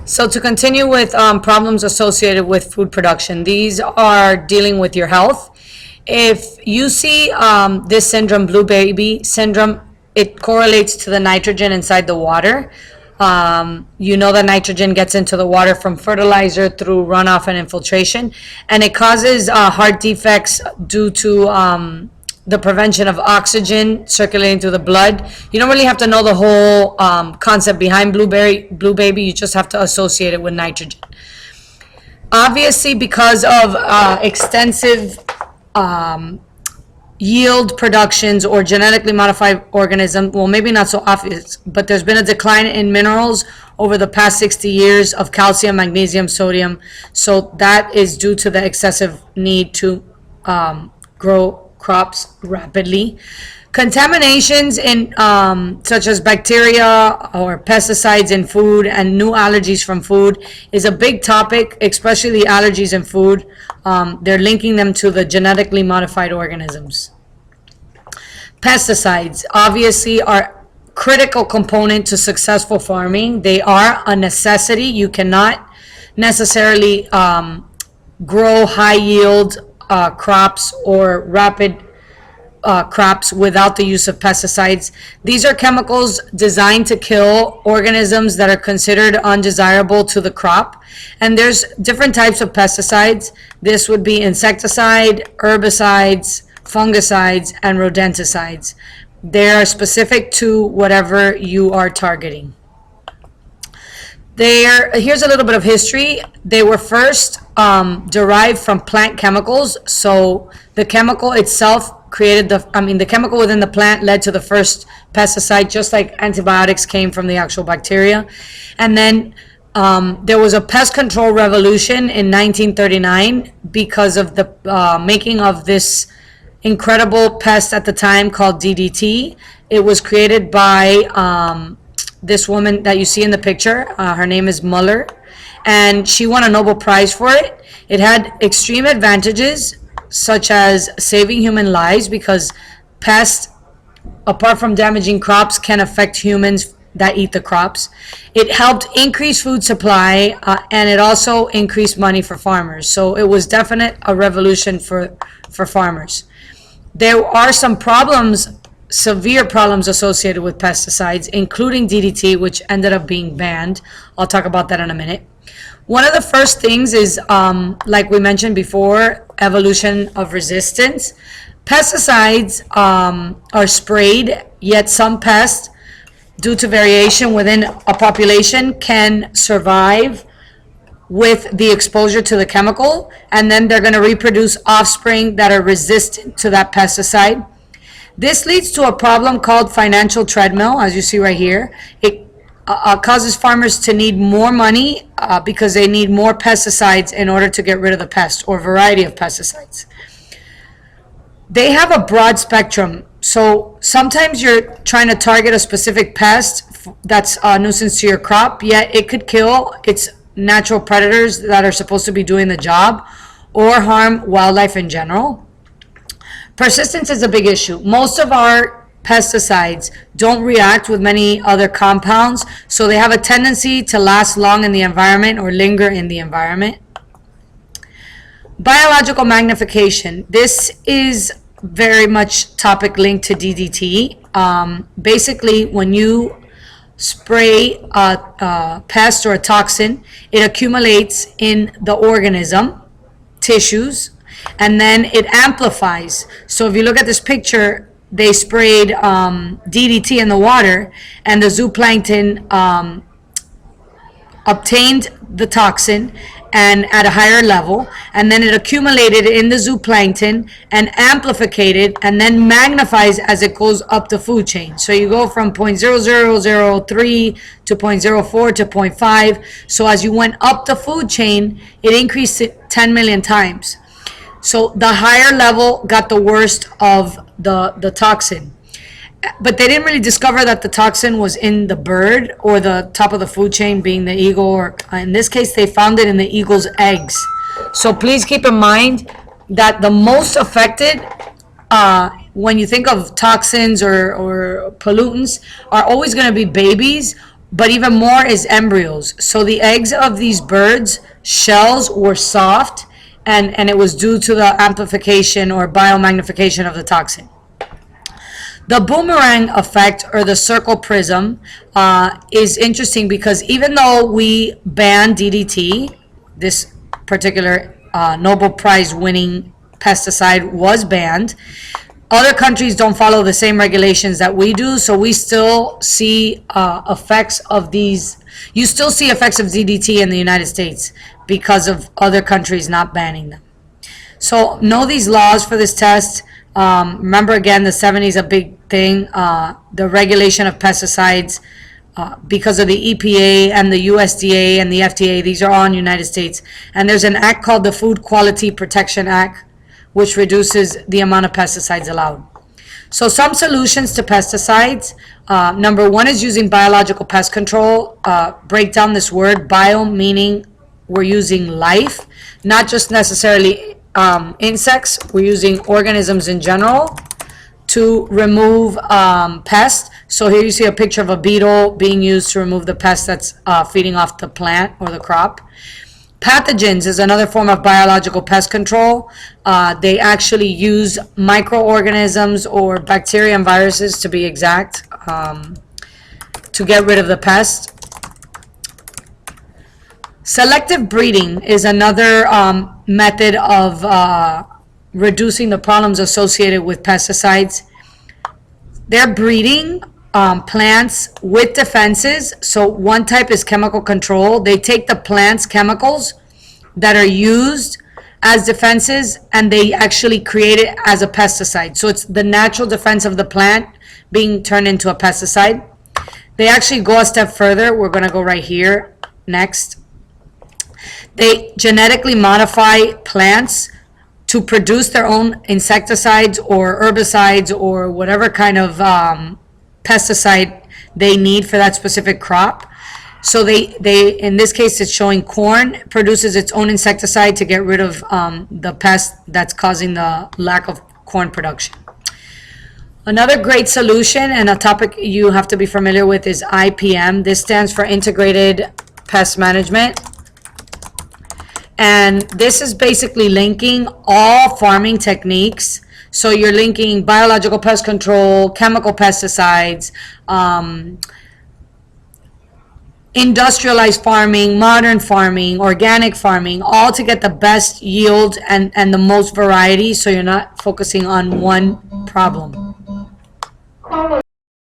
So to continue with problems associated with food production, these are dealing with your health. If you see this syndrome, blue baby syndrome, it correlates to the nitrogen inside the water. You know that nitrogen gets into the water from fertilizer through runoff and infiltration, and it causes heart defects due to the prevention of oxygen circulating through the blood. You don't really have to know the whole concept behind blue baby. You just have to associate it with nitrogen. Obviously, because of extensive yield productions or genetically modified organism, well, maybe not so obvious, but there's been a decline in minerals over the past 60 years of calcium, magnesium, sodium. So that is due to the excessive need to grow crops rapidly. Contaminations in such as bacteria or pesticides in food and new allergies from food is a big topic, especially the allergies in food. They're linking them to the genetically modified organisms. Pesticides obviously are critical component to successful farming. They are a necessity. You cannot necessarily grow high yield crops or rapid crops without the use of pesticides. These are chemicals designed to kill organisms that are considered undesirable to the crop. And there's different types of pesticides. This would be insecticide, herbicides, fungicides, and rodenticides. They are specific to whatever you are targeting. Here's a little bit of history. They were first derived from plant chemicals. So the chemical itself created the chemical within the plant led to the first pesticide, just like antibiotics came from the actual bacteria. And then there was a pest control revolution in 1939 because of the making of this incredible pest at the time called DDT. It was created by this woman that you see in the picture. Her name is Muller, and she won a Nobel Prize for it. It had extreme advantages, such as saving human lives, because pests, apart from damaging crops, can affect humans that eat the crops. It helped increase food supply, and it also increased money for farmers. So it was definitely a revolution for farmers. There are some problems, severe problems associated with pesticides, including DDT, which ended up being banned. I'll talk about that in a minute. One of the first things is, like we mentioned before, evolution of resistance. Pesticides are sprayed, yet some pests, due to variation within a population, can survive with the exposure to the chemical, and then they're going to reproduce offspring that are resistant to that pesticide. This leads to a problem called financial treadmill, as you see right here. It causes farmers to need more money because they need more pesticides in order to get rid of the pest or variety of pesticides. They have a broad spectrum. So sometimes you're trying to target a specific pest that's a nuisance to your crop, yet it could kill its natural predators that are supposed to be doing the job or harm wildlife in general. Persistence is a big issue. Most of our pesticides don't react with many other compounds, so they have a tendency to last long in the environment or linger in the environment. Biological magnification. This is very much topic linked to DDT. Basically, when you spray a pest or a toxin, it accumulates in the organism, tissues, and then it amplifies. So if you look at this picture, they sprayed DDT in the water, and the zooplankton obtained the toxin and at a higher level, and then it accumulated in the zooplankton and amplified and then magnifies as it goes up the food chain. So you go from 0.0003 to 0.04 to 0.5. So as you went up the food chain, it increased it 10 million times. So the higher level got the worst of the toxin. But they didn't really discover that the toxin was in the bird or the top of the food chain, being the eagle, or in this case they found it in the eagle's eggs. So please keep in mind that the most affected when you think of toxins or pollutants are always going to be babies but even more is embryos. So the eggs of these birds' shells were soft, and it was due to the amplification or biomagnification of the toxin. The boomerang effect, or the circle prism, is interesting because even though we banned DDT, this particular Nobel Prize winning pesticide was banned, other countries don't follow the same regulations that we do, so we still see effects of these. You still see effects of DDT in the United States because of other countries not banning them. So know these laws for this test. Remember, again, the 70s a big thing. The regulation of pesticides, because of the EPA and the USDA and the FDA, these are all in the United States. And there's an act called the Food Quality Protection Act, which reduces the amount of pesticides allowed. So some solutions to pesticides. Number one is using biological pest control. Break down this word, bio meaning we're using life, not just necessarily insects. We're using organisms in general to remove pests. So here you see a picture of a beetle being used to remove the pest that's feeding off the plant or the crop. Pathogens is another form of biological pest control. They actually use microorganisms or bacteria and viruses, to be exact, to get rid of the pest. Selective breeding is another method of reducing the problems associated with pesticides. They're breeding plants with defenses. So one type is chemical control. They take the plant's chemicals that are used as defenses and they actually create it as a pesticide. So it's the natural defense of the plant being turned into a pesticide. They actually go a step further. We're going to go right here next. They genetically modify plants to produce their own insecticides or herbicides or whatever kind of pesticide they need for that specific crop. So they in this case it's showing corn produces its own insecticide to get rid of the pest that's causing the lack of corn production. Another great solution and a topic you have to be familiar with is IPM. This stands for Integrated Pest Management. And this is basically linking all farming techniques. So you're linking biological pest control, chemical pesticides, industrialized farming, modern farming, organic farming, all to get the best yield and the most variety, so you're not focusing on one problem.